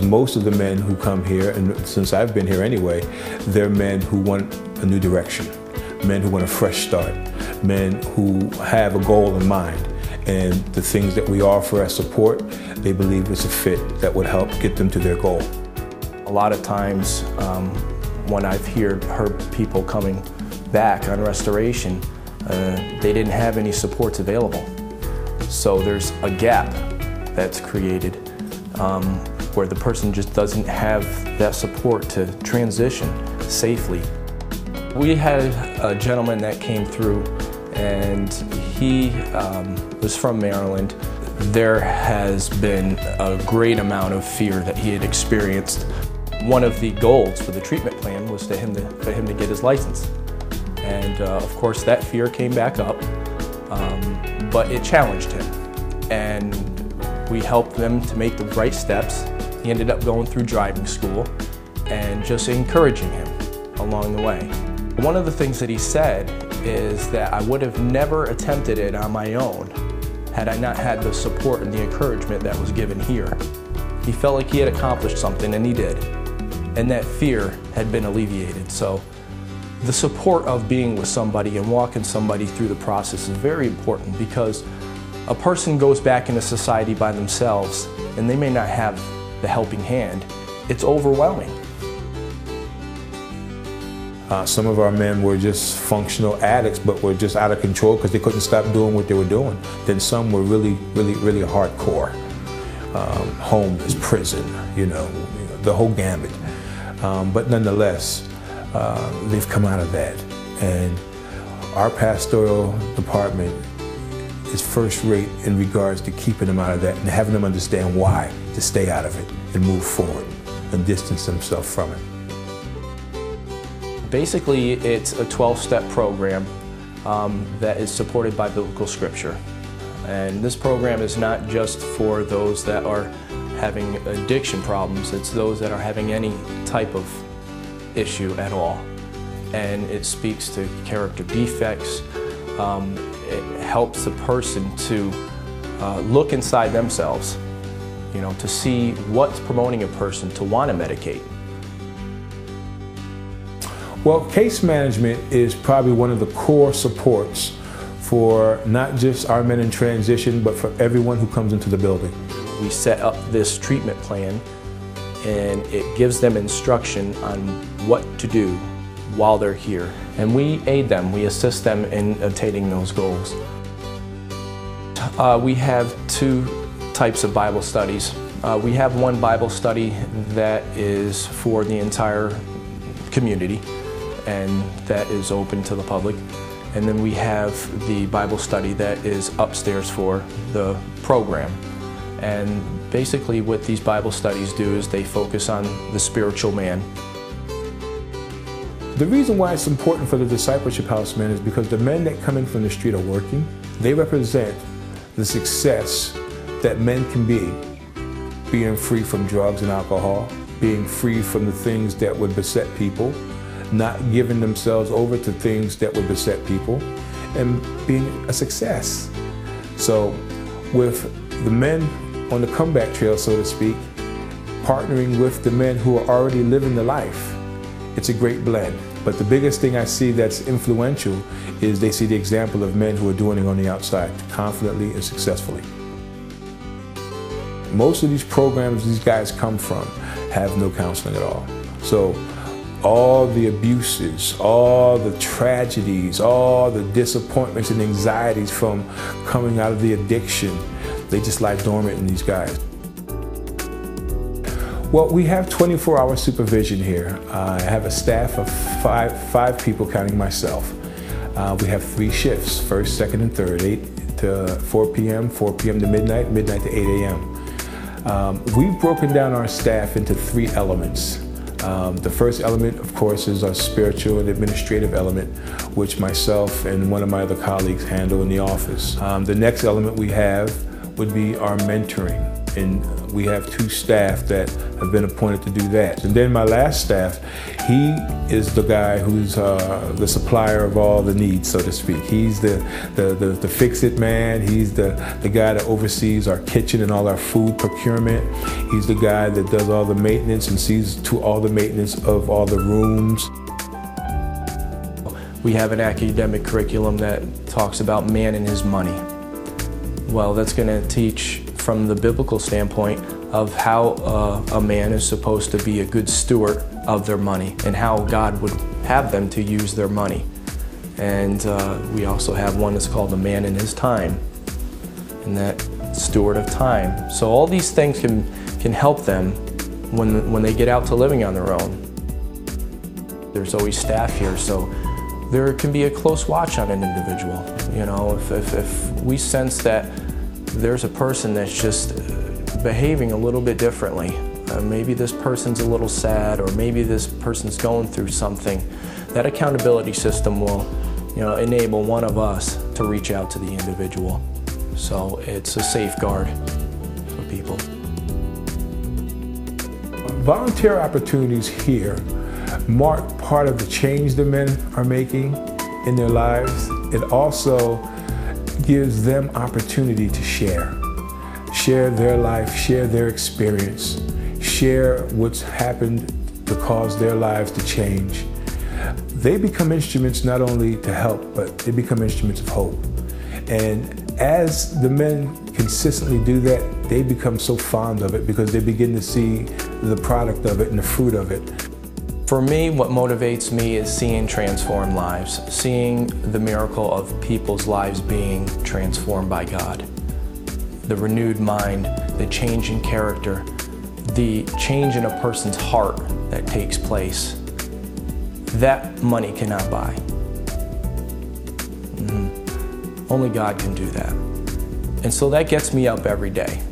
Most of the men who come here, and since I've been here anyway, they're men who want a new direction, men who want a fresh start, men who have a goal in mind. And the things that we offer as support, they believe is a fit that would help get them to their goal. A lot of times when I've heard people coming back on restoration, they didn't have any supports available. So there's a gap that's created where the person just doesn't have that support to transition safely. We had a gentleman that came through, and he was from Maryland. There has been a great amount of fear that he had experienced. One of the goals for the treatment plan was for him to get his license. And of course that fear came back up, but it challenged him. And we helped them to make the right steps. He ended up going through driving school and just encouraging him along the way. One of the things that he said is that I would have never attempted it on my own had I not had the support and the encouragement that was given here. He felt like he had accomplished something, and he did. And that fear had been alleviated. So the support of being with somebody and walking somebody through the process is very important, because a person goes back into society by themselves and they may not have the helping hand. It's overwhelming. Some of our men were just functional addicts, but were just out of control because they couldn't stop doing what they were doing. Then some were really hardcore. Homeless, prison, the whole gamut. But nonetheless, they've come out of that. And our pastoral department is first rate in regards to keeping them out of that and having them understand why to stay out of it and move forward and distance themselves from it. Basically, it's a 12-step program that is supported by biblical scripture. And this program is not just for those that are having addiction problems, it's those that are having any type of issue at all. And it speaks to character defects. It helps the person to look inside themselves, to see what's promoting a person to want to medicate. Well, case management is probably one of the core supports for not just our men in transition, but for everyone who comes into the building. We set up this treatment plan, and it gives them instruction on what to do while they're here. And we aid them, we assist them in attaining those goals. We have two types of Bible studies. We have one Bible study that is for the entire community, and that is open to the public. And then we have the Bible study that is upstairs for the program. And basically what these Bible studies do is they focus on the spiritual man. The reason why it's important for the Discipleship House men is because the men that come in from the street are working. They represent the success that men can be, being free from drugs and alcohol, being free from the things that would beset people, not giving themselves over to things that would beset people, and being a success. So with the men on the comeback trail, so to speak, partnering with the men who are already living the life, it's a great blend. But the biggest thing I see that's influential is they see the example of men who are doing it on the outside, confidently and successfully. Most of these programs these guys come from have no counseling at all. So all the abuses, all the tragedies, all the disappointments and anxieties from coming out of the addiction, they just lie dormant in these guys. Well, we have 24-hour supervision here. I have a staff of five people, counting myself. We have 3 shifts, first, second, and third, 8 to 4 p.m., 4 p.m. to midnight, midnight to 8 a.m. We've broken down our staff into 3 elements. The first element, of course, is our spiritual and administrative element, which myself and one of my other colleagues handle in the office. The next element we have would be our mentoring. And we have 2 staff that have been appointed to do that. And then my last staff, he is the guy who's the supplier of all the needs, so to speak. He's the fix-it man. He's the guy that oversees our kitchen and all our food procurement. He's the guy that does all the maintenance and sees to all the maintenance of all the rooms. We have an academic curriculum that talks about man and his money. Well, that's going to teach from the biblical standpoint of how a man is supposed to be a good steward of their money and how God would have them to use their money. And we also have one that's called the man in his time, and that steward of time. So all these things can help them when they get out to living on their own. There's always staff here, so there can be a close watch on an individual. You know, if we sense that there's a person that's just behaving a little bit differently, maybe this person's a little sad, or maybe this person's going through something, that accountability system will, you know, enable one of us to reach out to the individual. So it's a safeguard for people. Volunteer opportunities here mark part of the change the men are making in their lives. It also gives them opportunity to share their life, share their experience, share what's happened to cause their lives to change. They become instruments not only to help, but they become instruments of hope. And as the men consistently do that, they become so fond of it because they begin to see the product of it and the fruit of it. For me, what motivates me is seeing transformed lives, seeing the miracle of people's lives being transformed by God. The renewed mind, the change in character, the change in a person's heart that takes place. That money cannot buy. Only God can do that. And so that gets me up every day.